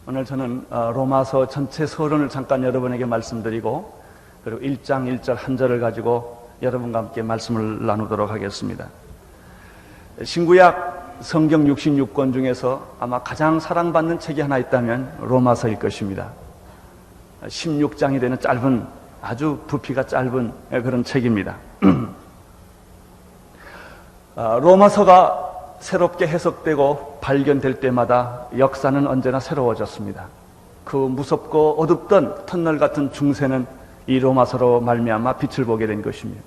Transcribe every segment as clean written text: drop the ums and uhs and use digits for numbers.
오늘 저는 로마서 전체 서론을 잠깐 여러분에게 말씀드리고 그리고 1장 1절 한 절을 가지고 여러분과 함께 말씀을 나누도록 하겠습니다. 신구약 성경 66권 중에서 아마 가장 사랑받는 책이 하나 있다면 로마서일 것입니다. 16장이 되는 짧은, 아주 부피가 짧은 그런 책입니다. 로마서가 새롭게 해석되고 발견될 때마다 역사는 언제나 새로워졌습니다. 그 무섭고 어둡던 터널 같은 중세는 이 로마서로 말미암아 빛을 보게 된 것입니다.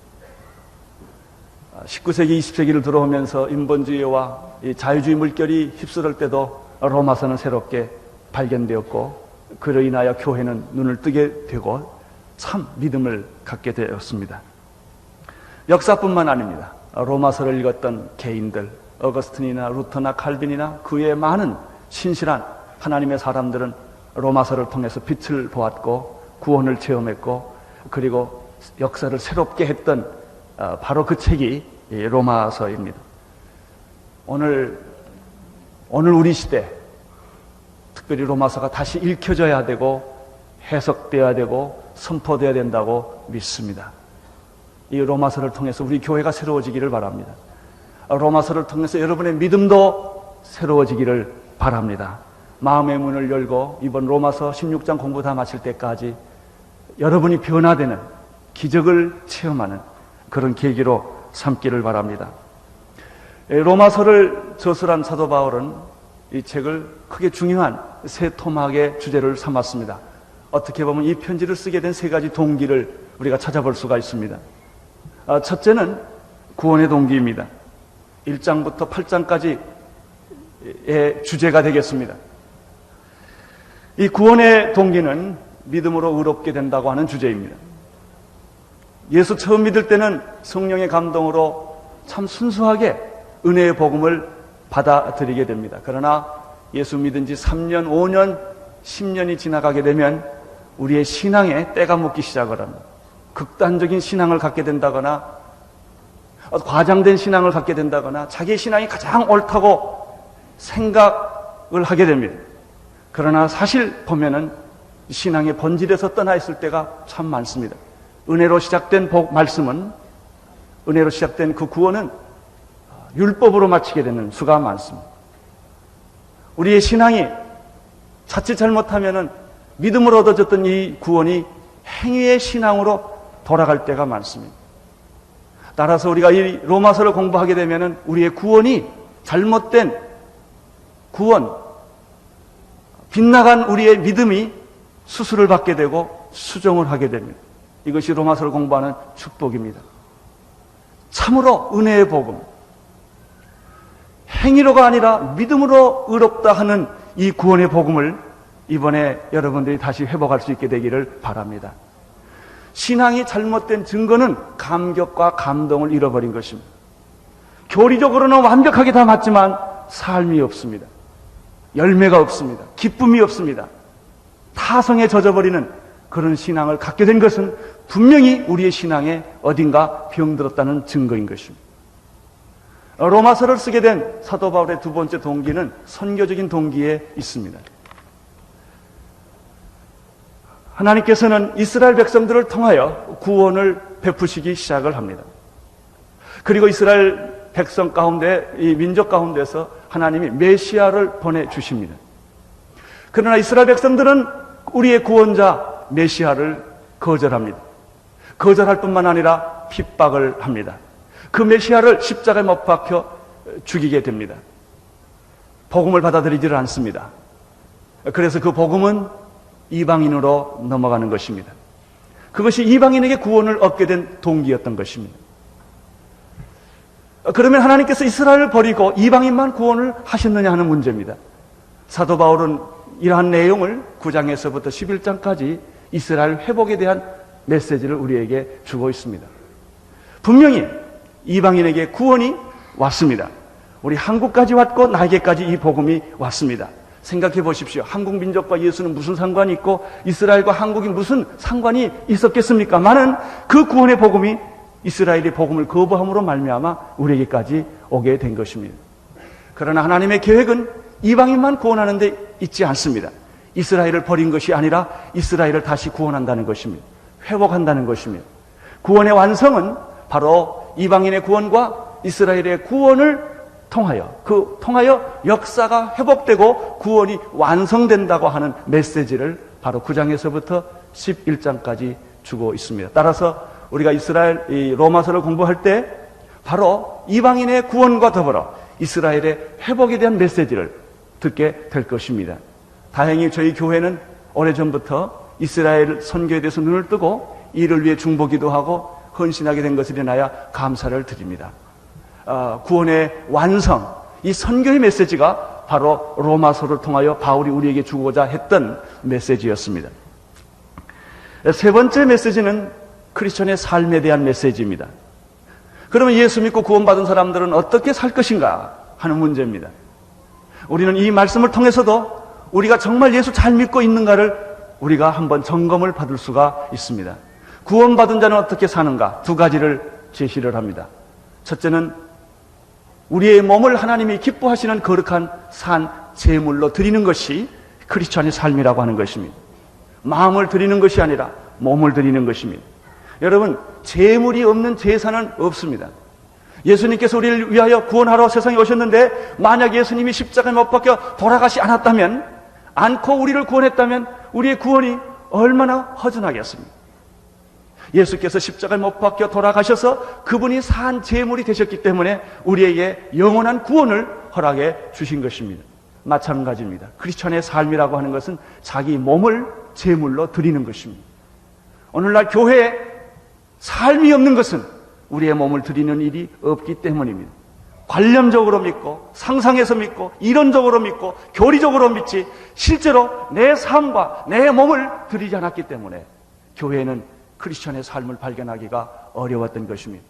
19세기, 20세기를 들어오면서 인본주의와 이 자유주의 물결이 휩쓸을 때도 로마서는 새롭게 발견되었고 그로 인하여 교회는 눈을 뜨게 되고 참 믿음을 갖게 되었습니다. 역사뿐만 아닙니다. 로마서를 읽었던 개인들, 어거스틴이나 루터나 칼빈이나 그 외에 많은 신실한 하나님의 사람들은 로마서를 통해서 빛을 보았고 구원을 체험했고 그리고 역사를 새롭게 했던 바로 그 책이 로마서입니다. 오늘 우리 시대 특별히 로마서가 다시 읽혀져야 되고 해석되어야 되고 선포되어야 된다고 믿습니다. 이 로마서를 통해서 우리 교회가 새로워지기를 바랍니다. 로마서를 통해서 여러분의 믿음도 새로워지기를 바랍니다. 마음의 문을 열고 이번 로마서 16장 공부 다 마칠 때까지 여러분이 변화되는 기적을 체험하는 그런 계기로 삼기를 바랍니다. 로마서를 저술한 사도 바울은 이 책을 크게 중요한 세 토막의 주제를 삼았습니다. 어떻게 보면 이 편지를 쓰게 된 세 가지 동기를 우리가 찾아볼 수가 있습니다. 첫째는 구원의 동기입니다. 1장부터 8장까지의 주제가 되겠습니다. 이 구원의 동기는 믿음으로 의롭게 된다고 하는 주제입니다. 예수 처음 믿을 때는 성령의 감동으로 참 순수하게 은혜의 복음을 받아들이게 됩니다. 그러나 예수 믿은 지 3년, 5년, 10년이 지나가게 되면 우리의 신앙에 때가 묻기 시작을 합니다. 극단적인 신앙을 갖게 된다거나 과장된 신앙을 갖게 된다거나 자기의 신앙이 가장 옳다고 생각을 하게 됩니다. 그러나 사실 보면은 신앙의 본질에서 떠나 있을 때가 참 많습니다. 은혜로 시작된 말씀은, 은혜로 시작된 그 구원은 율법으로 마치게 되는 수가 많습니다. 우리의 신앙이 자칫 잘못하면은 믿음으로 얻어졌던 이 구원이 행위의 신앙으로 돌아갈 때가 많습니다. 따라서 우리가 이 로마서를 공부하게 되면은 우리의 구원이 잘못된 구원, 빗나간 우리의 믿음이 수술을 받게 되고 수정을 하게 됩니다. 이것이 로마서를 공부하는 축복입니다. 참으로 은혜의 복음, 행위로가 아니라 믿음으로 의롭다 하는 이 구원의 복음을 이번에 여러분들이 다시 회복할 수 있게 되기를 바랍니다. 신앙이 잘못된 증거는 감격과 감동을 잃어버린 것입니다. 교리적으로는 완벽하게 다 맞지만 삶이 없습니다. 열매가 없습니다. 기쁨이 없습니다. 타성에 젖어버리는 그런 신앙을 갖게 된 것은 분명히 우리의 신앙에 어딘가 병들었다는 증거인 것입니다. 로마서를 쓰게 된 사도 바울의 두 번째 동기는 선교적인 동기에 있습니다. 하나님께서는 이스라엘 백성들을 통하여 구원을 베푸시기 시작을 합니다. 그리고 이스라엘 백성 가운데, 이 민족 가운데서 하나님이 메시아를 보내주십니다. 그러나 이스라엘 백성들은 우리의 구원자 메시아를 거절합니다. 거절할 뿐만 아니라 핍박을 합니다. 그 메시아를 십자가에 못 박혀 죽이게 됩니다. 복음을 받아들이지를 않습니다. 그래서 그 복음은 이방인으로 넘어가는 것입니다. 그것이 이방인에게 구원을 얻게 된 동기였던 것입니다. 그러면 하나님께서 이스라엘을 버리고 이방인만 구원을 하셨느냐 하는 문제입니다. 사도 바울은 이러한 내용을 9장에서부터 11장까지 이스라엘 회복에 대한 메시지를 우리에게 주고 있습니다. 분명히 이방인에게 구원이 왔습니다. 우리 한국까지 왔고 나에게까지 이 복음이 왔습니다. 생각해 보십시오. 한국 민족과 예수는 무슨 상관이 있고 이스라엘과 한국이 무슨 상관이 있었겠습니까? 많은 그 구원의 복음이 이스라엘의 복음을 거부함으로 말미암아 우리에게까지 오게 된 것입니다. 그러나 하나님의 계획은 이방인만 구원하는 데 있지 않습니다. 이스라엘을 버린 것이 아니라 이스라엘을 다시 구원한다는 것입니다. 회복한다는 것입니다. 구원의 완성은 바로 이방인의 구원과 이스라엘의 구원을 통하여 역사가 회복되고 구원이 완성된다고 하는 메시지를 바로 9장에서부터 11장까지 주고 있습니다. 따라서 우리가 이 로마서를 공부할 때 바로 이방인의 구원과 더불어 이스라엘의 회복에 대한 메시지를 듣게 될 것입니다. 다행히 저희 교회는 오래전부터 이스라엘 선교에 대해서 눈을 뜨고 이를 위해 중보기도 하고 헌신하게 된 것을 인하여 감사를 드립니다. 구원의 완성, 이 선교의 메시지가 바로 로마서를 통하여 바울이 우리에게 주고자 했던 메시지였습니다. 세 번째 메시지는 크리스천의 삶에 대한 메시지입니다. 그러면 예수 믿고 구원받은 사람들은 어떻게 살 것인가 하는 문제입니다. 우리는 이 말씀을 통해서도 우리가 정말 예수 잘 믿고 있는가를 우리가 한번 점검을 받을 수가 있습니다. 구원받은 자는 어떻게 사는가? 두 가지를 제시를 합니다. 첫째는 우리의 몸을 하나님이 기뻐하시는 거룩한 산 제물로 드리는 것이 크리스천의 삶이라고 하는 것입니다. 마음을 드리는 것이 아니라 몸을 드리는 것입니다. 여러분, 제물이 없는 제사는 없습니다. 예수님께서 우리를 위하여 구원하러 세상에 오셨는데 만약 예수님이 십자가에 못 박혀 돌아가시 않고 우리를 구원했다면 우리의 구원이 얼마나 허전하겠습니까? 예수께서 십자가에 못 박혀 돌아가셔서 그분이 산 제물이 되셨기 때문에 우리에게 영원한 구원을 허락해 주신 것입니다. 마찬가지입니다. 크리스천의 삶이라고 하는 것은 자기 몸을 제물로 드리는 것입니다. 오늘날 교회에 삶이 없는 것은 우리의 몸을 드리는 일이 없기 때문입니다. 관념적으로 믿고 상상해서 믿고 이론적으로 믿고 교리적으로 믿지 실제로 내 삶과 내 몸을 드리지 않았기 때문에 교회는 크리스천의 삶을 발견하기가 어려웠던 것입니다.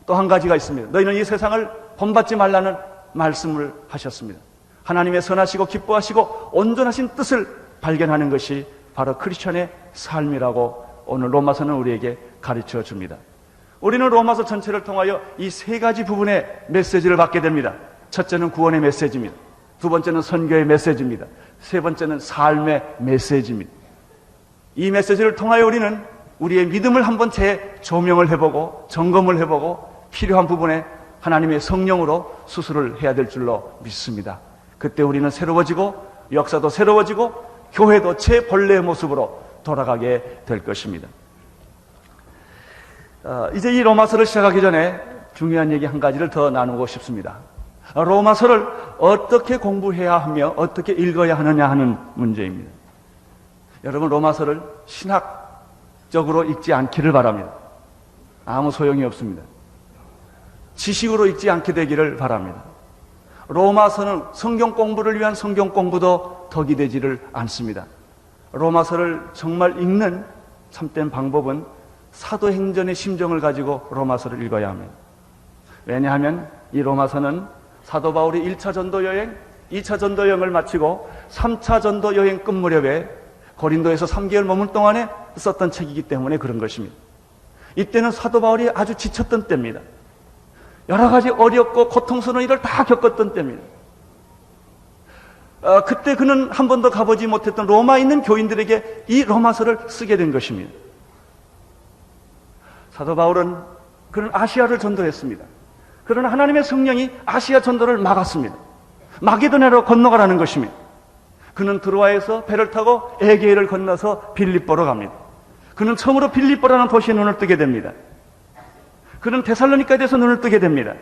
또 한 가지가 있습니다. 너희는 이 세상을 본받지 말라는 말씀을 하셨습니다. 하나님의 선하시고 기뻐하시고 온전하신 뜻을 발견하는 것이 바로 크리스천의 삶이라고 오늘 로마서는 우리에게 가르쳐 줍니다. 우리는 로마서 전체를 통하여 이 세 가지 부분의 메시지를 받게 됩니다. 첫째는 구원의 메시지입니다. 두 번째는 선교의 메시지입니다. 세 번째는 삶의 메시지입니다. 이 메시지를 통하여 우리는 우리의 믿음을 한번 재조명을 해보고 점검을 해보고 필요한 부분에 하나님의 성령으로 수술을 해야 될 줄로 믿습니다. 그때 우리는 새로워지고 역사도 새로워지고 교회도 제 본래의 모습으로 돌아가게 될 것입니다. 이제 이 로마서를 시작하기 전에 중요한 얘기 한 가지를 더 나누고 싶습니다. 로마서를 어떻게 공부해야 하며 어떻게 읽어야 하느냐 하는 문제입니다. 여러분, 로마서를 신학적으로 읽지 않기를 바랍니다. 아무 소용이 없습니다. 지식으로 읽지 않게 되기를 바랍니다. 로마서는 성경 공부를 위한 성경 공부도 덕이 되지를 않습니다. 로마서를 정말 읽는 참된 방법은 사도행전의 심정을 가지고 로마서를 읽어야 합니다. 왜냐하면 이 로마서는 사도 바울이 1차 전도 여행, 2차 전도 여행을 마치고 3차 전도 여행 끝 무렵에 고린도에서 3개월 머문 동안에 썼던 책이기 때문에 그런 것입니다. 이때는 사도 바울이 아주 지쳤던 때입니다. 여러 가지 어렵고 고통스러운 일을 다 겪었던 때입니다. 그때 그는 한 번도 가보지 못했던 로마에 있는 교인들에게 이 로마서를 쓰게 된 것입니다. 사도 바울은 그는 아시아를 전도했습니다. 그러나 하나님의 성령이 아시아 전도를 막았습니다. 마게도냐로 건너가라는 것입니다. 그는 드로아에서 배를 타고 에게를 건너서 빌립보로 갑니다. 그는 처음으로 빌립보라는 도시에 눈을 뜨게 됩니다. 그는 데살로니카에 대해서 눈을 뜨게 됩니다.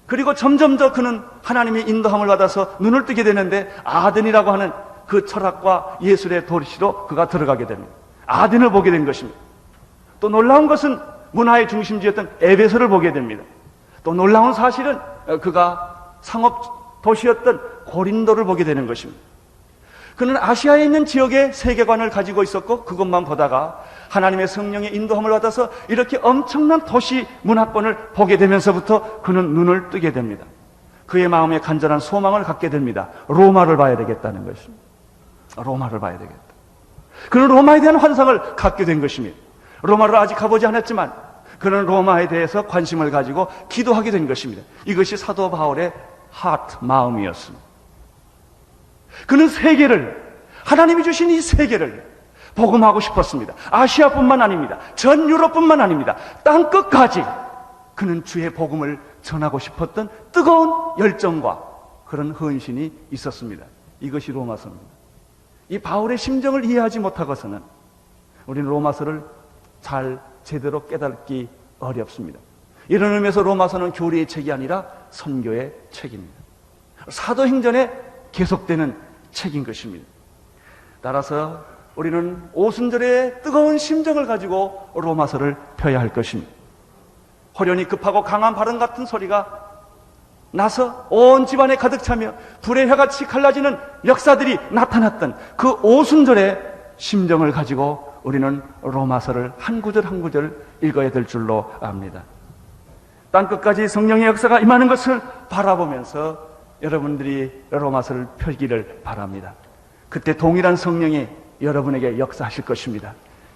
그리고 점점 더 그는 하나님의 인도함을 받아서 눈을 뜨게 되는데 아덴이라고 하는 그 철학과 예술의 도시로 그가 들어가게 됩니다. 아덴을 보게 된 것입니다. 또 놀라운 것은 문화의 중심지였던 에베소를 보게 됩니다. 또 놀라운 사실은 그가 상업 도시였던 고린도를 보게 되는 것입니다. 그는 아시아에 있는 지역의 세계관을 가지고 있었고 그것만 보다가 하나님의 성령의 인도함을 받아서 이렇게 엄청난 도시 문화권을 보게 되면서부터 그는 눈을 뜨게 됩니다. 그의 마음에 간절한 소망을 갖게 됩니다. 로마를 봐야 되겠다는 것입니다. 로마를 봐야 되겠다. 그는 로마에 대한 환상을 갖게 된 것입니다. 로마를 아직 가보지 않았지만 그는 로마에 대해서 관심을 가지고 기도하게 된 것입니다. 이것이 사도 바울의 마음이었습니다. 그는 세계를 하나님이 주신 이 세계를 복음하고 싶었습니다. 아시아뿐만 아닙니다. 전 유럽뿐만 아닙니다. 땅끝까지 그는 주의 복음을 전하고 싶었던 뜨거운 열정과 그런 헌신이 있었습니다. 이것이 로마서입니다. 이 바울의 심정을 이해하지 못하고서는 우리는 로마서를 잘 제대로 깨닫기 어렵습니다. 이런 의미에서 로마서는 교리의 책이 아니라 선교의 책입니다. 사도행전에 계속되는 책인 것입니다. 따라서 우리는 오순절의 뜨거운 심정을 가지고 로마서를 펴야 할 것입니다. 호련히 급하고 강한 바람 같은 소리가 나서 온 집안에 가득 차며 불의 혀같이 갈라지는 역사들이 나타났던 그 오순절의 심정을 가지고 우리는 로마서를 한 구절 한 구절 읽어야 될 줄로 압니다. 땅끝까지 성령의 역사가 임하는 것을 바라보면서 여러분들이 로마서를 펴기를 바랍니다. 그때 동일한 성령이 여러분에게 역사하실 것입니다.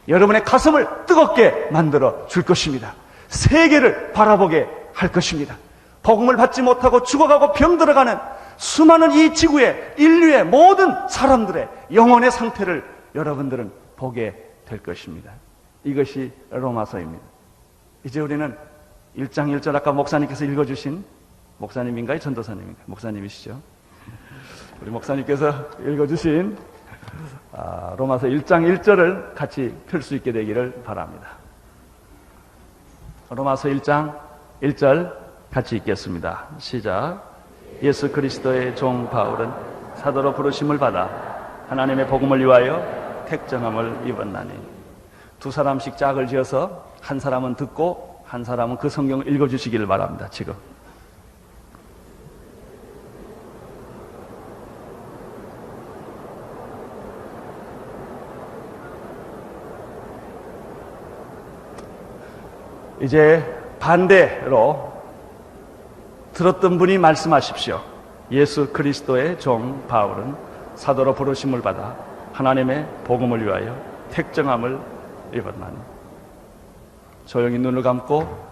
여러분의 가슴을 뜨겁게 만들어 줄 것입니다. 세계를 바라보게 할 것입니다. 복음을 받지 못하고 죽어가고 병들어가는 수많은 이 지구의 인류의 모든 사람들의 영혼의 상태를 여러분들은 보게 될 것입니다. 이것이 로마서입니다. 이제 우리는 1장 1절 아까 목사님께서 읽어주신, 목사님인가요? 전도사님인가요? 목사님이시죠? 우리 목사님께서 읽어주신 로마서 1장 1절을 같이 펼 수 있게 되기를 바랍니다. 로마서 1장 1절 같이 읽겠습니다. 시작. 예수 그리스도의 종 바울은 사도로 부르심을 받아 하나님의 복음을 위하여 택정함을 입었나니. 두 사람씩 짝을 지어서 한 사람은 듣고 한 사람은 그 성경을 읽어주시기를 바랍니다. 지금 이제 반대로 들었던 분이 말씀하십시오. 예수 그리스도의 종 바울은 사도로 부르심을 받아 하나님의 복음을 위하여 택정함을 입었나니. 조용히 눈을 감고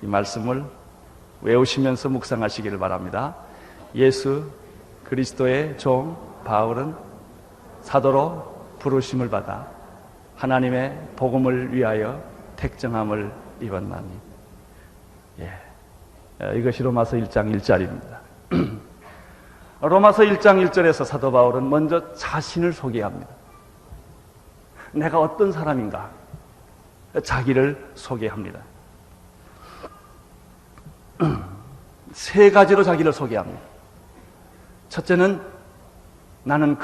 이 말씀을 외우시면서 묵상하시기를 바랍니다. 예수 그리스도의 종 바울은 사도로 부르심을 받아 하나님의 복음을 위하여 택정함을 입었나니. 이것이 로마서 1장 1절입니다. 로마서 1장 1절에서 사도 바울은 먼저 자신을 소개합니다. 내가 어떤 사람인가? 자기를 소개합니다. 세 가지로 자기를 소개합니다. 첫째는 나는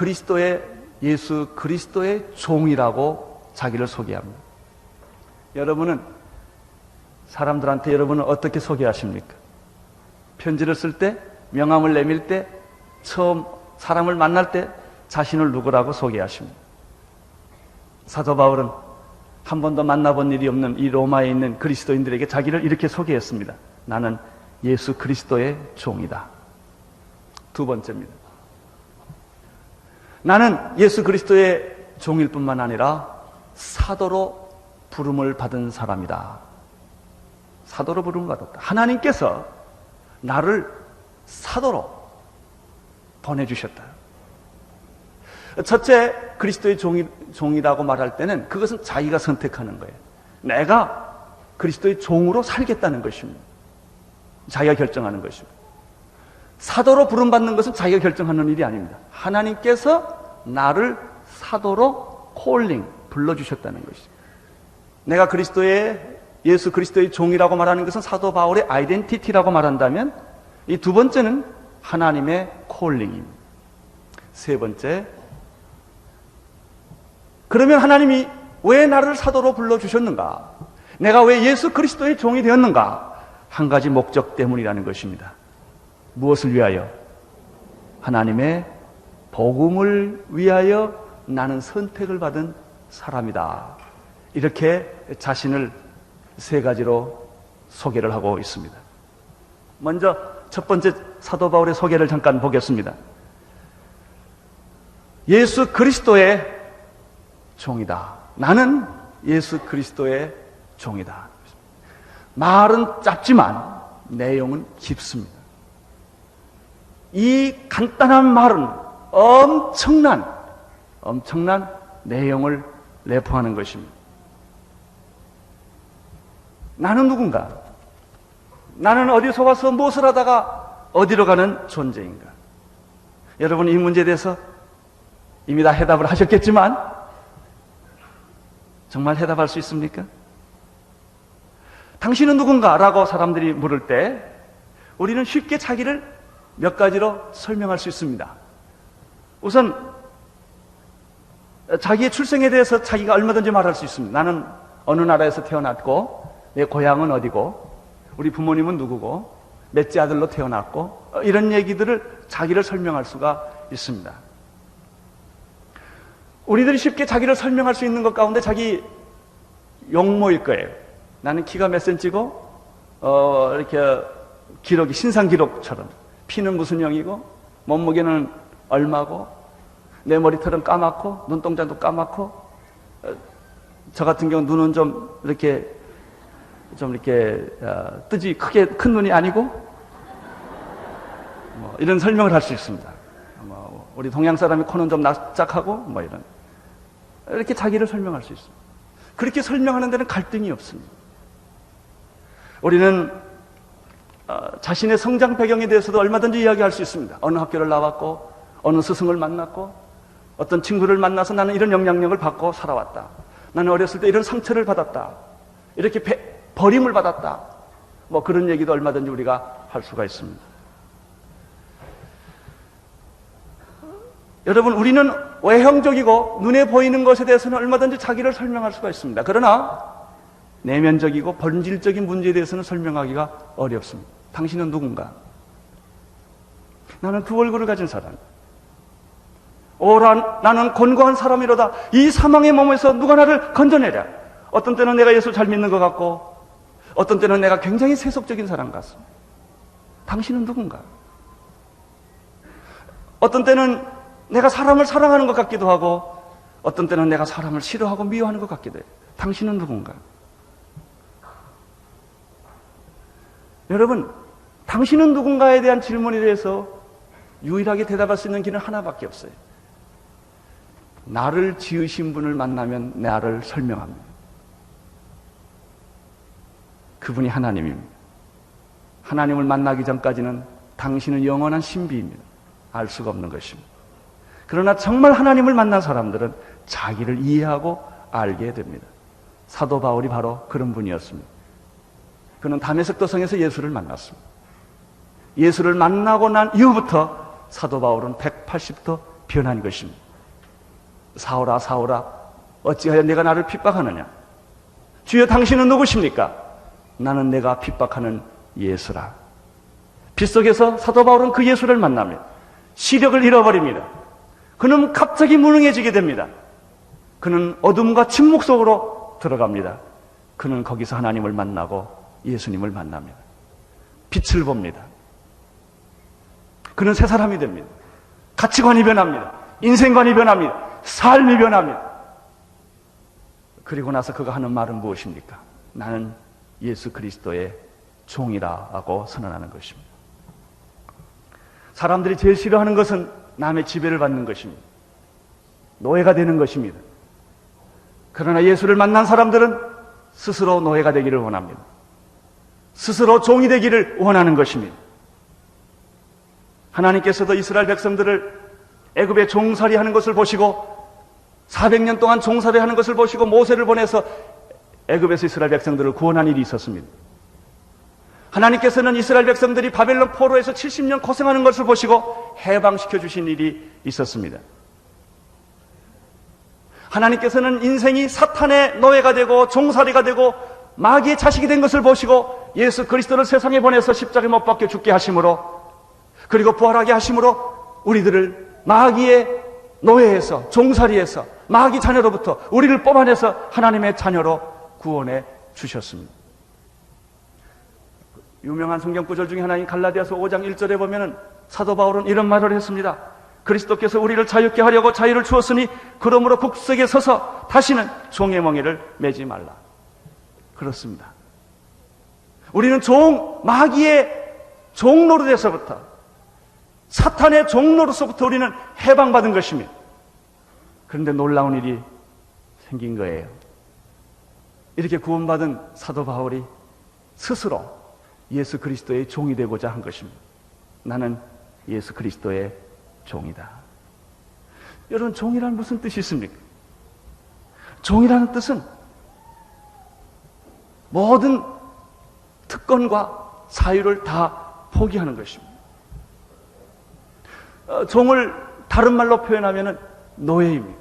예수 그리스도의 종이라고 자기를 소개합니다. 여러분은 사람들한테 여러분은 어떻게 소개하십니까? 편지를 쓸 때, 명함을 내밀 때, 처음 사람을 만날 때 자신을 누구라고 소개하십니다. 사도 바울은 한 번도 만나본 일이 없는 이 로마에 있는 그리스도인들에게 자기를 이렇게 소개했습니다. 나는 예수 그리스도의 종이다. 두 번째입니다. 나는 예수 그리스도의 종일 뿐만 아니라 사도로 부름을 받은 사람이다. 사도로 부름을 받았다. 하나님께서 나를 사도로 보내주셨다. 첫째, 그리스도의 종이라고 말할 때는 그것은 자기가 선택하는 거예요. 내가 그리스도의 종으로 살겠다는 것입니다. 자기가 결정하는 것입니다. 사도로 부름받는 것은 자기가 결정하는 일이 아닙니다. 하나님께서 나를 사도로 불러주셨다는 것입니다. 내가 예수 그리스도의 종이라고 말하는 것은 사도 바울의 아이덴티티라고 말한다면, 이 두 번째는 하나님의 콜링입니다. 세 번째, 그러면 하나님이 왜 나를 사도로 불러주셨는가? 내가 왜 예수 그리스도의 종이 되었는가? 한 가지 목적 때문이라는 것입니다. 무엇을 위하여? 하나님의 복음을 위하여 나는 선택을 받은 사람이다. 이렇게 자신을 세 가지로 소개를 하고 있습니다. 먼저 첫 번째 사도 바울의 소개를 잠깐 보겠습니다. 예수 그리스도의 종이다. 나는 예수 그리스도의 종이다. 말은 짧지만 내용은 깊습니다. 이 간단한 말은 엄청난 엄청난 내용을 내포하는 것입니다. 나는 누군가? 나는 어디서 와서 무엇을 하다가 어디로 가는 존재인가? 여러분, 이 문제에 대해서 이미 다 해답을 하셨겠지만 정말 해답할 수 있습니까? 당신은 누군가? 라고 사람들이 물을 때 우리는 쉽게 자기를 몇 가지로 설명할 수 있습니다. 우선 자기의 출생에 대해서 자기가 얼마든지 말할 수 있습니다. 나는 어느 나라에서 태어났고 내 고향은 어디고 우리 부모님은 누구고 몇째 아들로 태어났고 이런 얘기들을 자기를 설명할 수가 있습니다. 우리들이 쉽게 자기를 설명할 수 있는 것 가운데 자기 용모일 거예요. 나는 키가 몇 센치고 이렇게 기록이 신상 기록처럼 피는 무슨 형이고 몸무게는 얼마고 내 머리털은 까맣고 눈동자도 까맣고 저 같은 경우 눈은 좀 이렇게 뜨지 크게 큰 눈이 아니고 이런 설명을 할 수 있습니다. 우리 동양 사람이 코는 좀 납작하고 이렇게 자기를 설명할 수 있습니다. 그렇게 설명하는 데는 갈등이 없습니다. 우리는 자신의 성장 배경에 대해서도 얼마든지 이야기할 수 있습니다. 어느 학교를 나왔고 어느 스승을 만났고 어떤 친구를 만나서 나는 이런 영향력을 받고 살아왔다. 나는 어렸을 때 이런 상처를 받았다. 이렇게 버림을 받았다. 그런 얘기도 얼마든지 우리가 할 수가 있습니다. 여러분, 우리는 외형적이고 눈에 보이는 것에 대해서는 얼마든지 자기를 설명할 수가 있습니다. 그러나 내면적이고 본질적인 문제에 대해서는 설명하기가 어렵습니다. 당신은 누군가? 나는 두 얼굴을 가진 사람. 나는 곤고한 사람이로다. 이 사망의 몸에서 누가 나를 건져내랴. 어떤 때는 내가 예수 잘 믿는 것 같고 어떤 때는 내가 굉장히 세속적인 사람 같습니다. 당신은 누군가? 어떤 때는 내가 사람을 사랑하는 것 같기도 하고 어떤 때는 내가 사람을 싫어하고 미워하는 것 같기도 해요. 당신은 누군가? 여러분, 당신은 누군가에 대한 질문에 대해서 유일하게 대답할 수 있는 길은 하나밖에 없어요. 나를 지으신 분을 만나면 나를 설명합니다. 그분이 하나님입니다. 하나님을 만나기 전까지는 당신은 영원한 신비입니다. 알 수가 없는 것입니다. 그러나 정말 하나님을 만난 사람들은 자기를 이해하고 알게 됩니다. 사도 바울이 바로 그런 분이었습니다. 그는 다메섹 도성에서 예수를 만났습니다. 예수를 만나고 난 이후부터 사도 바울은 180도 변한 것입니다. 사울아 사울아 어찌하여 내가 나를 핍박하느냐? 주여 당신은 누구십니까? 나는 내가 핍박하는 예수라. 빗속에서 사도 바울은 그 예수를 만납니다. 시력을 잃어버립니다. 그는 갑자기 무능해지게 됩니다. 그는 어둠과 침묵 속으로 들어갑니다. 그는 거기서 하나님을 만나고 예수님을 만납니다. 빛을 봅니다. 그는 새 사람이 됩니다. 가치관이 변합니다. 인생관이 변합니다. 삶이 변합니다. 그리고 나서 그가 하는 말은 무엇입니까? 나는 예수 그리스도의 종이라고 선언하는 것입니다. 사람들이 제일 싫어하는 것은 남의 지배를 받는 것입니다. 노예가 되는 것입니다. 그러나 예수를 만난 사람들은 스스로 노예가 되기를 원합니다. 스스로 종이 되기를 원하는 것입니다. 하나님께서도 이스라엘 백성들을 애굽에 종살이 하는 것을 보시고 400년 동안 종살이 하는 것을 보시고 모세를 보내서 애굽에서 이스라엘 백성들을 구원한 일이 있었습니다. 하나님께서는 이스라엘 백성들이 바벨론 포로에서 70년 고생하는 것을 보시고 해방시켜 주신 일이 있었습니다. 하나님께서는 인생이 사탄의 노예가 되고 종살이가 되고 마귀의 자식이 된 것을 보시고 예수 그리스도를 세상에 보내서 십자가에 못 박혀 죽게 하심으로 그리고 부활하게 하심으로 우리들을 마귀의 노예에서 종살이에서 마귀 자녀로부터 우리를 뽑아내서 하나님의 자녀로 구원해 주셨습니다. 유명한 성경 구절 중에 하나인 갈라디아서 5장 1절에 보면은 사도 바울은 이런 말을 했습니다. 그리스도께서 우리를 자유케 하려고 자유를 주었으니 그러므로 국석에 서서 다시는 종의 멍에를 매지 말라. 그렇습니다. 우리는 마귀의 종노릇에서부터 사탄의 종노릇서부터 우리는 해방받은 것입니다. 그런데 놀라운 일이 생긴 거예요. 이렇게 구원받은 사도 바울이 스스로 예수 그리스도의 종이 되고자 한 것입니다. 나는 예수 그리스도의 종이다. 여러분, 종이란 무슨 뜻이 있습니까? 종이라는 뜻은 모든 특권과 자유를 다 포기하는 것입니다. 종을 다른 말로 표현하면 노예입니다.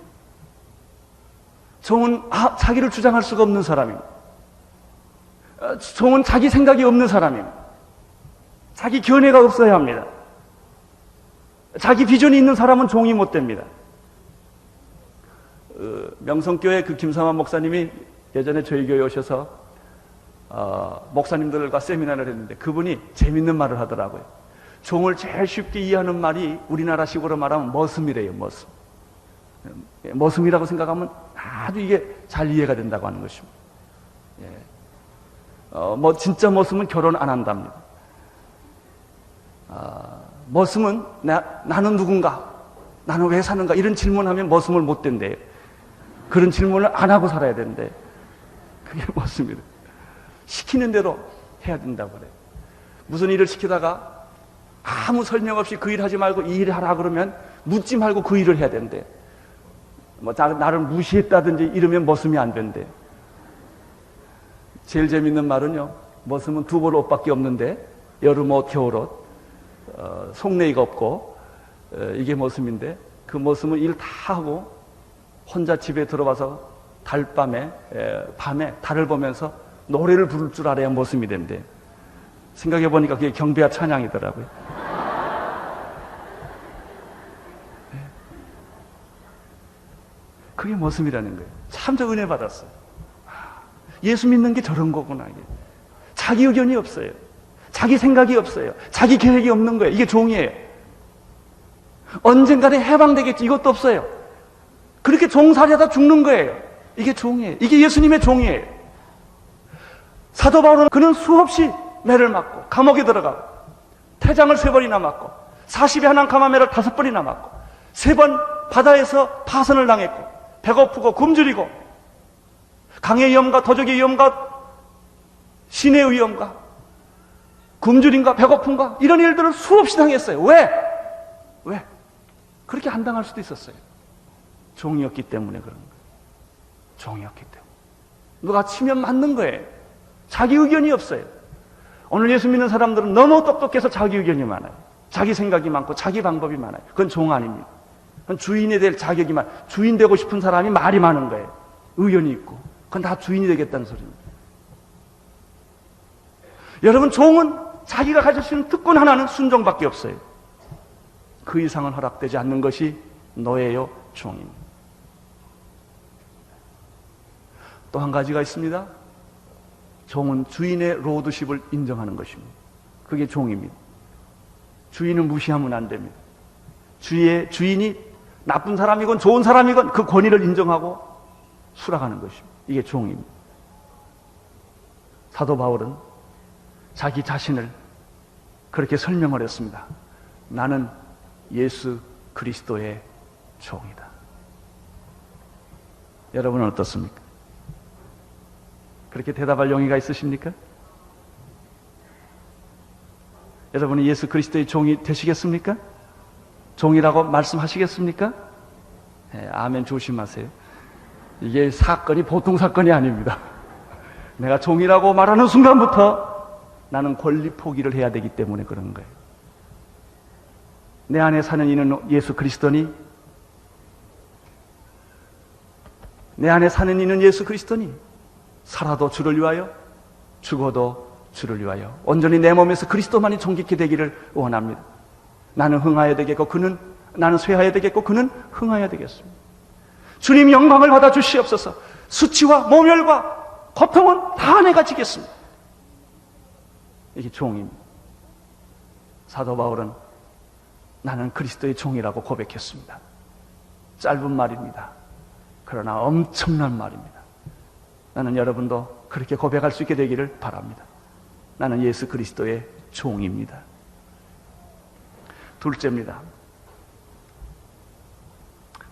종은 자기를 주장할 수가 없는 사람입니다. 종은 자기 생각이 없는 사람입니다. 자기 견해가 없어야 합니다. 자기 비전이 있는 사람은 종이 못 됩니다. 명성교회 김삼환 목사님이 예전에 저희 교회에 오셔서 목사님들과 세미나를 했는데 그분이 재밌는 말을 하더라고요. 종을 제일 쉽게 이해하는 말이 우리나라식으로 말하면 머슴이래요. 머슴. 머슴이라고 생각하면 아주 이게 잘 이해가 된다고 하는 것입니다. 진짜 머슴은 결혼 안 한답니다. 머슴은 나는 누군가, 나는 왜 사는가 이런 질문하면 머슴을 못 된대요. 그런 질문을 안 하고 살아야 되는데 그게 머슴이래요. 시키는 대로 해야 된다고 그래요. 무슨 일을 시키다가 아무 설명 없이 그 일 하지 말고 이 일 하라 그러면 묻지 말고 그 일을 해야 된대. 나를 무시했다든지 이러면 머슴이 안 된대. 제일 재밌는 말은요, 머슴은 두 벌 옷밖에 없는데 여름옷, 겨울옷, 속내의가 없고 이게 머슴인데 그 머슴은 일 다 하고 혼자 집에 들어와서 밤에 달을 보면서 노래를 부를 줄 알아야 머슴이 된대. 생각해보니까 그게 경배와 찬양이더라고요. 그게 머슴이라는 거예요. 참 저 은혜 받았어요. 예수 믿는 게 저런 거구나. 이게. 자기 의견이 없어요. 자기 생각이 없어요. 자기 계획이 없는 거예요. 이게 종이에요. 언젠가는 해방되겠지. 이것도 없어요. 그렇게 종살이하다 죽는 거예요. 이게 종이에요. 이게 예수님의 종이에요. 사도 바울은 그는 수없이 매를 맞고 감옥에 들어가고 태장을 3번이나 맞고 40에 한한 가마매를 5번이나 맞고 3번 바다에서 파선을 당했고 배고프고 굶주리고 강의 위험과 도적의 위험과 신의 위험과 굶주림과 배고픔과 이런 일들을 수없이 당했어요. 왜? 그렇게 안 당할 수도 있었어요. 종이었기 때문에 그런 거예요. 종이었기 때문에. 누가 치면 맞는 거예요. 자기 의견이 없어요. 오늘 예수 믿는 사람들은 너무 똑똑해서 자기 의견이 많아요. 자기 생각이 많고 자기 방법이 많아요. 그건 종 아닙니다. 그건 주인이 될 자격이 주인 되고 싶은 사람이 말이 많은 거예요. 의견이 있고. 그건 다 주인이 되겠다는 소리입니다. 여러분, 종은 자기가 가질 수 있는 특권 하나는 순종밖에 없어요. 그 이상은 허락되지 않는 것이 노예요, 종입니다. 또 한 가지가 있습니다. 종은 주인의 로드십을 인정하는 것입니다. 그게 종입니다. 주인을 무시하면 안 됩니다. 주인이 나쁜 사람이건 좋은 사람이건 그 권위를 인정하고 수락하는 것입니다. 이게 종입니다. 사도 바울은 자기 자신을 그렇게 설명을 했습니다. 나는 예수 그리스도의 종이다. 여러분은 어떻습니까? 그렇게 대답할 용의가 있으십니까? 여러분이 예수 그리스도의 종이 되시겠습니까? 종이라고 말씀하시겠습니까? 네, 아멘 조심하세요. 이게 사건이 보통 사건이 아닙니다. 내가 종이라고 말하는 순간부터 나는 권리 포기를 해야 되기 때문에 그런 거예요. 내 안에 사는 이는 예수 그리스도니, 내 안에 사는 이는 예수 그리스도니, 살아도 주를 위하여, 죽어도 주를 위하여 온전히 내 몸에서 그리스도만이 존귀케 되기를 원합니다. 나는 흥하여야 되겠고 나는 쇠하여야 되겠고 그는 흥하여야 되겠습니다. 주님 영광을 받아 주시옵소서. 수치와 모멸과 고통은 다 내가 지겠습니다. 이게 종입니다. 사도 바울은 나는 그리스도의 종이라고 고백했습니다. 짧은 말입니다. 그러나 엄청난 말입니다. 나는 여러분도 그렇게 고백할 수 있게 되기를 바랍니다. 나는 예수 그리스도의 종입니다. 둘째입니다.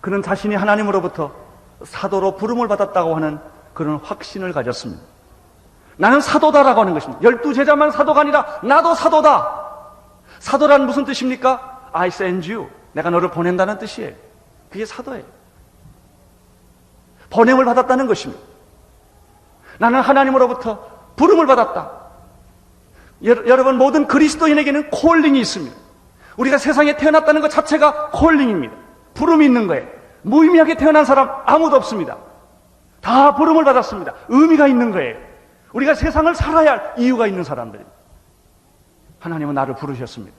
그는 자신이 하나님으로부터 사도로 부름을 받았다고 하는 그런 확신을 가졌습니다. 나는 사도다라고 하는 것입니다. 12제자만 사도가 아니라 나도 사도다. 사도란 무슨 뜻입니까? I send you. 내가 너를 보낸다는 뜻이에요. 그게 사도예요. 보냄을 받았다는 것입니다. 나는 하나님으로부터 부름을 받았다. 여러분, 모든 그리스도인에게는 콜링이 있습니다. 우리가 세상에 태어났다는 것 자체가 콜링입니다. 부름이 있는 거예요. 무의미하게 태어난 사람 아무도 없습니다. 다 부름을 받았습니다. 의미가 있는 거예요. 우리가 세상을 살아야 할 이유가 있는 사람들입니다. 하나님은 나를 부르셨습니다.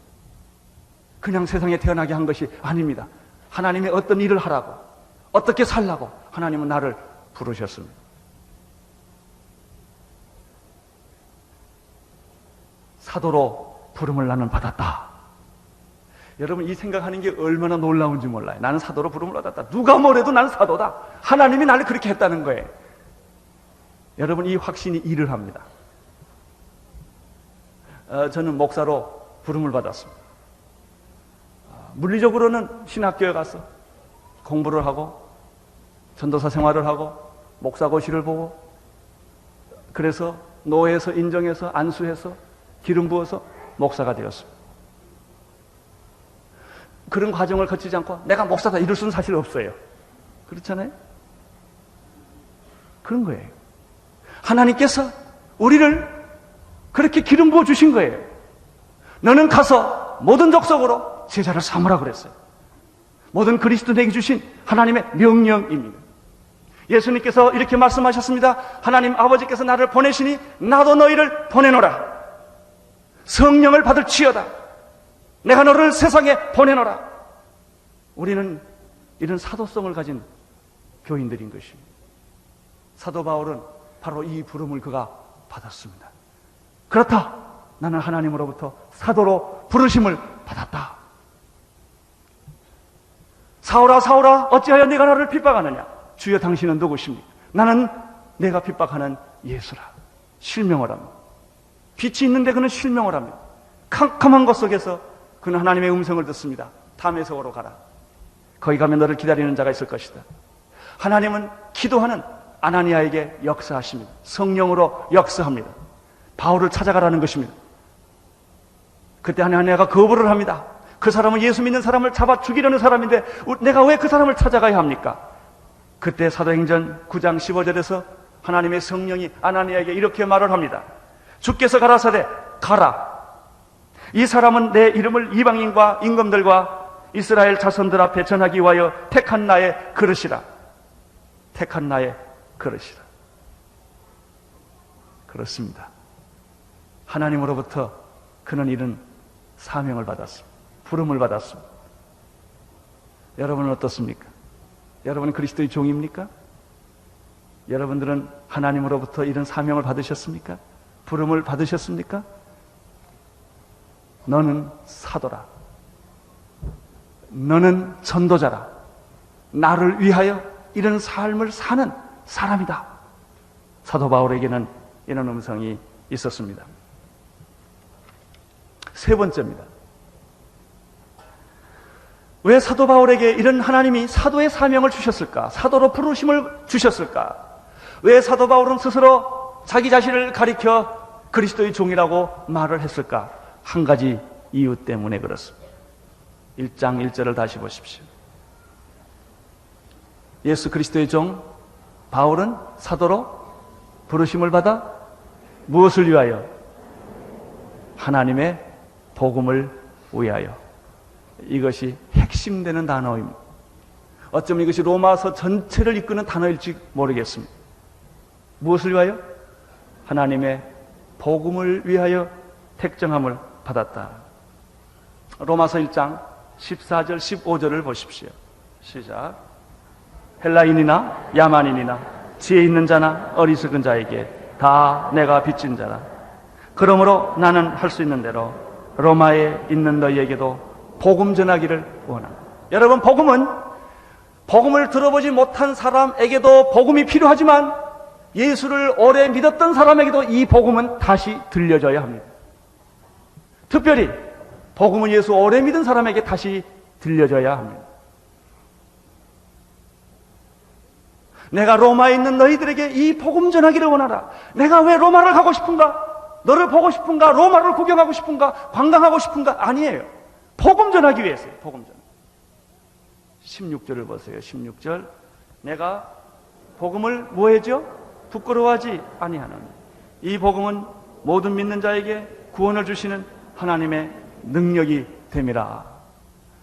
그냥 세상에 태어나게 한 것이 아닙니다. 하나님이 어떤 일을 하라고, 어떻게 살라고 하나님은 나를 부르셨습니다. 사도로 부름을 나는 받았다. 여러분, 이 생각하는 게 얼마나 놀라운지 몰라요. 나는 사도로 부름을 받았다. 누가 뭐래도 나는 사도다. 하나님이 나를 그렇게 했다는 거예요. 여러분, 이 확신이 일을 합니다. 저는 목사로 부름을 받았습니다. 물리적으로는 신학교에 가서 공부를 하고 전도사 생활을 하고 목사고시를 보고, 그래서 노회에서 인정해서 안수해서 기름 부어서 목사가 되었습니다. 그런 과정을 거치지 않고 내가 목사다 이럴 수는 사실 없어요. 그렇잖아요? 그런 거예요. 하나님께서 우리를 그렇게 기름 부어 주신 거예요. 너는 가서 모든 족속으로 제자를 삼으라 그랬어요. 모든 그리스도인에게 주신 하나님의 명령입니다. 예수님께서 이렇게 말씀하셨습니다. 하나님 아버지께서 나를 보내시니 나도 너희를 보내노라. 성령을 받을지어다. 내가 너를 세상에 보내노라. 우리는 이런 사도성을 가진 교인들인 것입니다. 사도 바울은 바로 이 부름을 그가 받았습니다. 그렇다. 나는 하나님으로부터 사도로 부르심을 받았다. 사울아 사울아 어찌하여 네가 나를 핍박하느냐. 주여 당신은 누구십니까? 나는 내가 핍박하는 예수라. 실명을 합니다. 빛이 있는데 그는 실명을 합니다. 캄캄한 것 속에서 그는 하나님의 음성을 듣습니다. 다메섹으로 가라. 거기 가면 너를 기다리는 자가 있을 것이다. 하나님은 기도하는 아나니아에게 역사하십니다. 성령으로 역사합니다. 바울을 찾아가라는 것입니다. 그때 아나니아가 거부를 합니다. 그 사람은 예수 믿는 사람을 잡아 죽이려는 사람인데 내가 왜 그 사람을 찾아가야 합니까? 그때 사도행전 9장 15절에서 하나님의 성령이 아나니아에게 이렇게 말을 합니다. 주께서 가라사대 가라. 이 사람은 내 이름을 이방인과 임금들과 이스라엘 자손들 앞에 전하기 위하여 택한 나의 그릇이라. 택한 나의 그릇이라. 그렇습니다. 하나님으로부터 그는 이런 사명을 받았습니다. 부름을 받았습니다. 여러분은 어떻습니까? 여러분은 그리스도의 종입니까? 여러분들은 하나님으로부터 이런 사명을 받으셨습니까? 부름을 받으셨습니까? 너는 사도라. 너는 전도자라. 나를 위하여 이런 삶을 사는 사람이다. 사도 바울에게는 이런 음성이 있었습니다. 세 번째입니다. 왜 사도 바울에게 이런 하나님이 사도의 사명을 주셨을까? 사도로 부르심을 주셨을까? 왜 사도 바울은 스스로 자기 자신을 가리켜 그리스도의 종이라고 말을 했을까? 한 가지 이유 때문에 그렇습니다. 1장 1절을 다시 보십시오. 예수 그리스도의 종 바울은 사도로 부르심을 받아 무엇을 위하여? 하나님의 복음을 위하여. 이것이 핵심되는 단어입니다. 어쩌면 이것이 로마서 전체를 이끄는 단어일지 모르겠습니다. 무엇을 위하여? 하나님의 복음을 위하여 택정함을 받았다. 로마서 1장 14절 15절을 보십시오. 시작. 헬라인이나 야만인이나 지혜 있는 자나 어리석은 자에게 다 내가 빚진 자라. 그러므로 나는 할 수 있는 대로 로마에 있는 너희에게도 복음 전하기를 원합니다. 여러분, 복음을 들어보지 못한 사람에게도 복음이 필요하지만 예수를 오래 믿었던 사람에게도 이 복음은 다시 들려줘야 합니다. 특별히 복음은 예수 오래 믿은 사람에게 다시 들려줘야 합니다. 내가 로마에 있는 너희들에게 이 복음 전하기를 원하라. 내가 왜 로마를 가고 싶은가? 너를 보고 싶은가? 로마를 구경하고 싶은가? 관광하고 싶은가? 아니에요. 복음 전하기 위해서요. 복음 전. 16절을 보세요. 16절. 내가 복음을 뭐 해죠? 부끄러워하지 아니하노니 이 복음은 모든 믿는 자에게 구원을 주시는 하나님의 능력이 됨이라.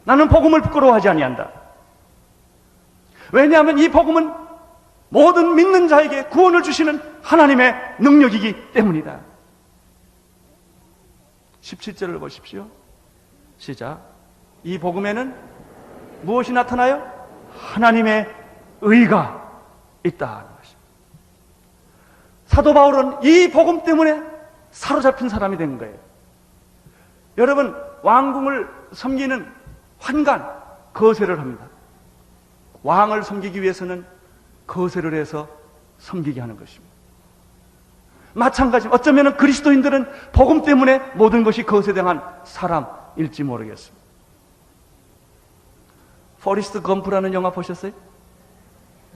나는 복음을 부끄러워하지 아니한다. 왜냐하면 이 복음은 모든 믿는 자에게 구원을 주시는 하나님의 능력이기 때문이다. 17절을 보십시오. 시작. 이 복음에는 무엇이 나타나요? 하나님의 의가 있다. 사도 바울은 이 복음 때문에 사로잡힌 사람이 된 거예요. 여러분, 왕궁을 섬기는 환관, 거세를 합니다. 왕을 섬기기 위해서는 거세를 해서 섬기게 하는 것입니다. 마찬가지입니다. 어쩌면 그리스도인들은 복음 때문에 모든 것이 거세당한 사람일지 모르겠습니다. 포리스트 검프라는 영화 보셨어요?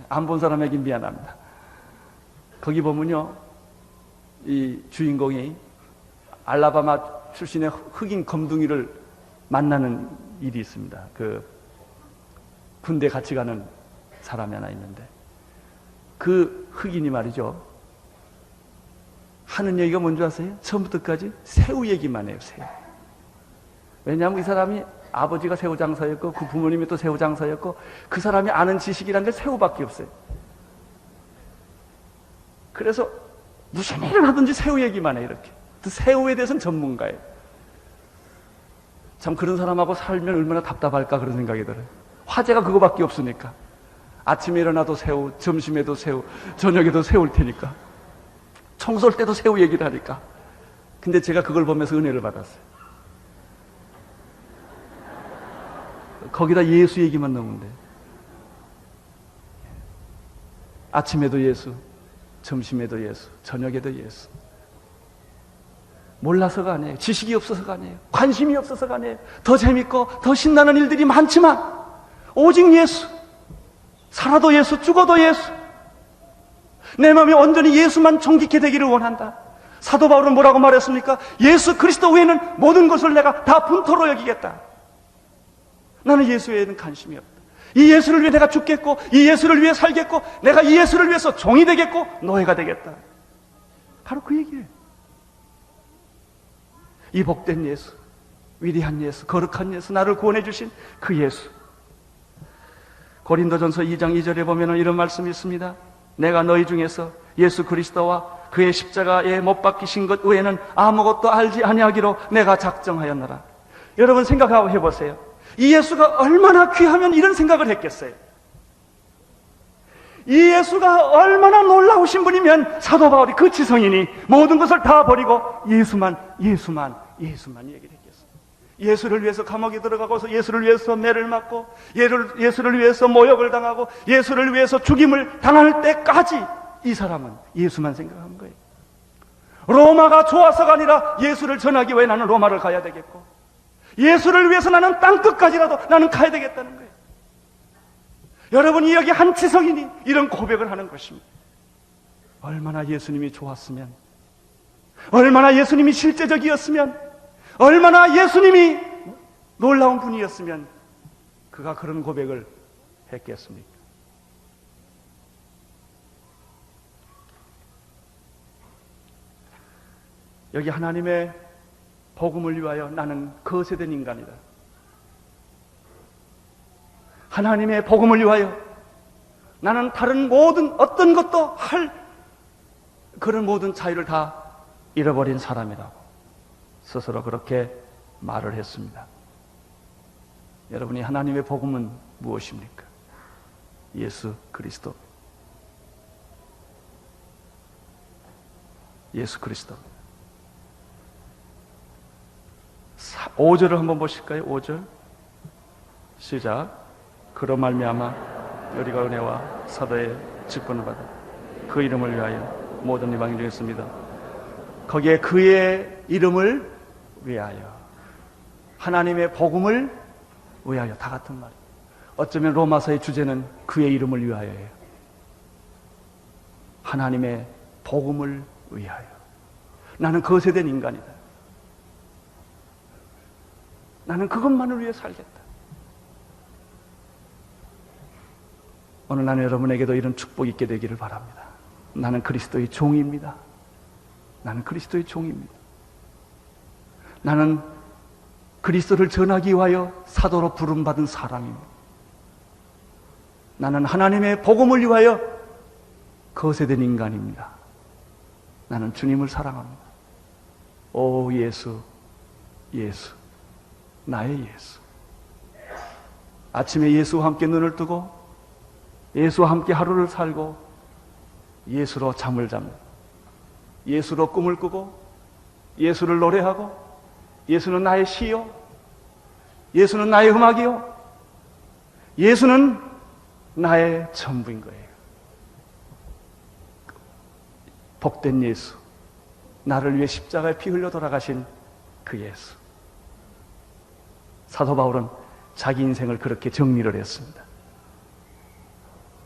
안 본 사람에게 미안합니다. 거기 보면요, 이 주인공이 알라바마 출신의 흑인 검둥이를 만나는 일이 있습니다. 그 군대 같이 가는 사람이 하나 있는데 그 흑인이 말이죠, 하는 얘기가 뭔지 아세요? 처음부터까지 새우 얘기만 해요. 새우. 왜냐하면 이 사람이 아버지가 새우 장사였고 그 부모님이 또 새우 장사였고 그 사람이 아는 지식이란 게 새우밖에 없어요. 그래서 무슨 일을 하든지 새우 얘기만 해. 이렇게 새우에 대해서는 전문가예요. 참 그런 사람하고 살면 얼마나 답답할까 그런 생각이 들어요. 화제가 그거밖에 없으니까. 아침에 일어나도 새우, 점심에도 새우, 저녁에도 새우일 테니까, 청소할 때도 새우 얘기를 하니까. 근데 제가 그걸 보면서 은혜를 받았어요. 거기다 예수 얘기만 넣으면 돼요. 아침에도 예수, 점심에도 예수, 저녁에도 예수. 몰라서가 아니에요. 지식이 없어서가 아니에요. 관심이 없어서가 아니에요. 더 재밌고 더 신나는 일들이 많지만 오직 예수. 살아도 예수, 죽어도 예수. 내 마음이 온전히 예수만 정직해 되기를 원한다. 사도 바울은 뭐라고 말했습니까? 예수 그리스도 외에는 모든 것을 내가 다 분토로 여기겠다. 나는 예수 외에는 관심이 없다. 이 예수를 위해 내가 죽겠고, 이 예수를 위해 살겠고, 내가 이 예수를 위해서 종이 되겠고 노예가 되겠다. 바로 그 얘기예요. 이 복된 예수, 위대한 예수, 거룩한 예수, 나를 구원해 주신 그 예수. 고린도전서 2장 2절에 보면 이런 말씀이 있습니다. 내가 너희 중에서 예수 그리스도와 그의 십자가에 못 박히신 것 외에는 아무것도 알지 아니하기로 내가 작정하였노라. 여러분 생각하고 해보세요. 이 예수가 얼마나 귀하면 이런 생각을 했겠어요? 이 예수가 얼마나 놀라우신 분이면 사도 바울이 그 지성인이 모든 것을 다 버리고 예수만 얘기를 했겠어요. 예수를 위해서 감옥에 들어가고서 예수를 위해서 매를 맞고 예수를 위해서 모욕을 당하고 예수를 위해서 죽임을 당할 때까지 이 사람은 예수만 생각한 거예요. 로마가 좋아서가 아니라 예수를 전하기 위해 나는 로마를 가야 되겠고 예수를 위해서 나는 땅끝까지라도 나는 가야 되겠다는 거예요. 여러분이 여기 한 지성인이 이런 고백을 하는 것입니다. 얼마나 예수님이 좋았으면, 얼마나 예수님이 실제적이었으면, 얼마나 예수님이 놀라운 분이었으면 그가 그런 고백을 했겠습니까? 여기 하나님의 복음을 위하여 나는 거세된 인간이다. 하나님의 복음을 위하여 나는 다른 모든 어떤 것도 할 그런 모든 자유를 다 잃어버린 사람이라고 스스로 그렇게 말을 했습니다. 여러분이 하나님의 복음은 무엇입니까? 예수 그리스도. 예수 그리스도. 5절을 한번 보실까요? 5절 시작. 그로 말미암아 우리가 은혜와 사도의 직분을 받아 그 이름을 위하여 모든 이방인 중에 있습니다. 거기에 그의 이름을 위하여, 하나님의 복음을 위하여, 다 같은 말이에요. 어쩌면 로마서의 주제는 그의 이름을 위하여예요. 하나님의 복음을 위하여. 나는 거세된 인간이다. 나는 그것만을 위해 살겠다. 오늘 나는 여러분에게도 이런 축복이 있게 되기를 바랍니다. 나는 그리스도의 종입니다. 나는 그리스도의 종입니다. 나는 그리스도를 전하기 위하여 사도로 부름받은 사람입니다. 나는 하나님의 복음을 위하여 거세된 인간입니다. 나는 주님을 사랑합니다. 오 예수, 예수, 나의 예수. 아침에 예수와 함께 눈을 뜨고 예수와 함께 하루를 살고 예수로 잠을 잡니다. 예수로 꿈을 꾸고 예수를 노래하고 예수는 나의 시요, 예수는 나의 음악이요, 예수는 나의 전부인 거예요. 복된 예수, 나를 위해 십자가에 피 흘려 돌아가신 그 예수. 사도 바울은 자기 인생을 그렇게 정리를 했습니다.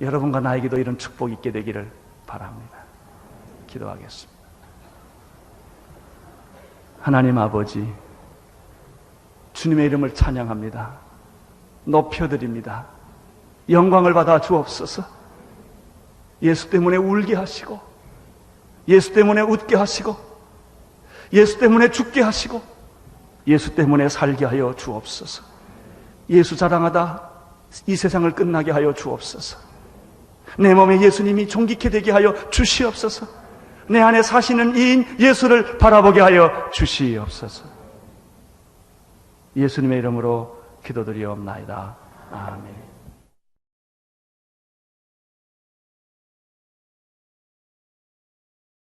여러분과 나에게도 이런 축복이 있게 되기를 바랍니다. 기도하겠습니다. 하나님 아버지, 주님의 이름을 찬양합니다. 높여드립니다. 영광을 받아 주옵소서. 예수 때문에 울게 하시고, 예수 때문에 웃게 하시고, 예수 때문에 죽게 하시고, 예수 때문에 살게 하여 주옵소서. 예수 자랑하다 이 세상을 끝나게 하여 주옵소서. 내 몸에 예수님이 존귀케 되게 하여 주시옵소서. 내 안에 사시는 이인 예수를 바라보게 하여 주시옵소서. 예수님의 이름으로 기도드리옵나이다. 아멘.